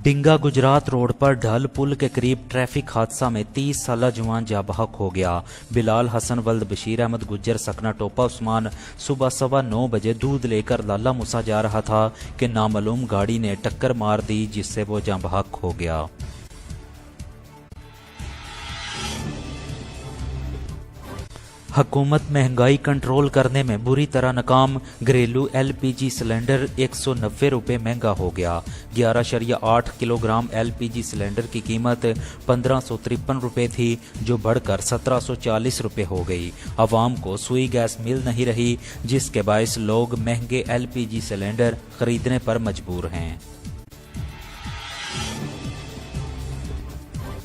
डिंगा Gujarat road पर ढल पुल के करीब ट्रैफिक हादसा में 30 साला जवान जाँ बहक हो गया। बिलाल हसन वल्द बशीर अहमद गुज्जर सकना टोपा उस्मान सुबह 9:15 बजे दूध लेकर लाला मूसा जा रहा था कि नामालूम गाड़ी ने टक्कर मार दी, जिससे वो जाँ बहक हो गया। हुकूमत महंगाई कंट्रोल करने में बुरी तरह नाकाम। घरेलू LPG सिलेंडर 190 रुपये महंगा हो गया। 11.8 किलोग्राम LPG सिलेंडर की कीमत 1553 रुपये थी, जो बढ़कर 1740 रुपये हो गई। आवाम को सुई गैस मिल नहीं रही, जिसके बायस लोग महंगे LPG सिलेंडर खरीदने पर मजबूर हैं।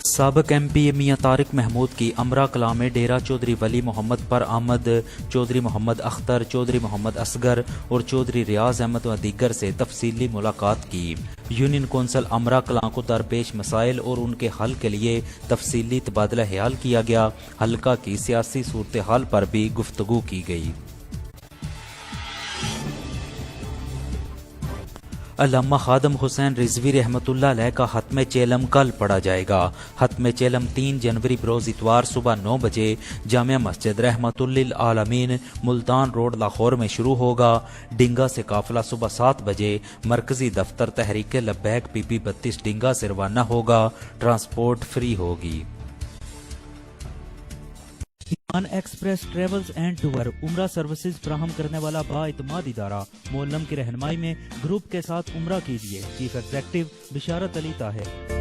साबिक MP मियां तारिक महमूद की अमरा कला में डेरा चौधरी वली मोहम्मद पर अहमद, चौधरी मोहम्मद अख्तर, चौधरी मोहम्मद असगर और चौधरी रियाज अहमद व दीगर से तफसीली मुलाकात की। यूनियन कौंसिल अमरा कला को दरपेश मसाइल और उनके हल के लिए तफसीली तबादला ख्याल किया गया। हल्का की सियासी सूरत हाल पर भी गुफ्तगू की गई। अल्लामा खादम हुसैन रिजवी रहमतुल्लाह अलैह का खत्म चेलम कल पढ़ा जाएगा। खत्म चेलम 3 जनवरी बरोज इतवार सुबह 9 बजे जामिया मस्जिद रहमतुल्लिल आलमीन मुल्तान रोड लाहौर में शुरू होगा। डिंगा से काफिला सुबह 7 बजे मरकजी दफ्तर तहरीक लब्बैक PP 32 डिंगा से रवाना होगा। ट्रांसपोर्ट फ्री होगी। ईमान एक्सप्रेस ट्रेवल्स एंड टूर उम्रा सर्विसेज फ्राहम करने वाला बाइतमाद इदारा। मोहल्लम की रहनुमाई में ग्रुप के साथ उम्रा कीजिए। चीफ एग्जेक्टिव बिशारत अली ताहिर।